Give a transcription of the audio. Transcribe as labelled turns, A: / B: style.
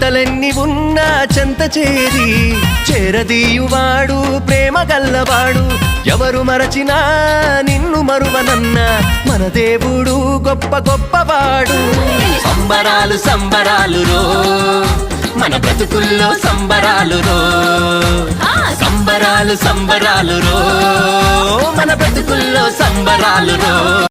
A: చింతలెన్ని ఉన్నా చెంత చేరి చేరదీయువాడు ప్రేమ గల్లవాడు. ఎవరు మరచినా నిన్ను మరువనన్న మన దేవుడు గొప్ప గొప్పవాడు. సంబరాలు సంబరాలు రో మన బ్రతుకుల్లో సంబరాలు రో, సంబరాలు సంబరాలు రో మన బ్రతుకుల్లో సంబరాలు రో.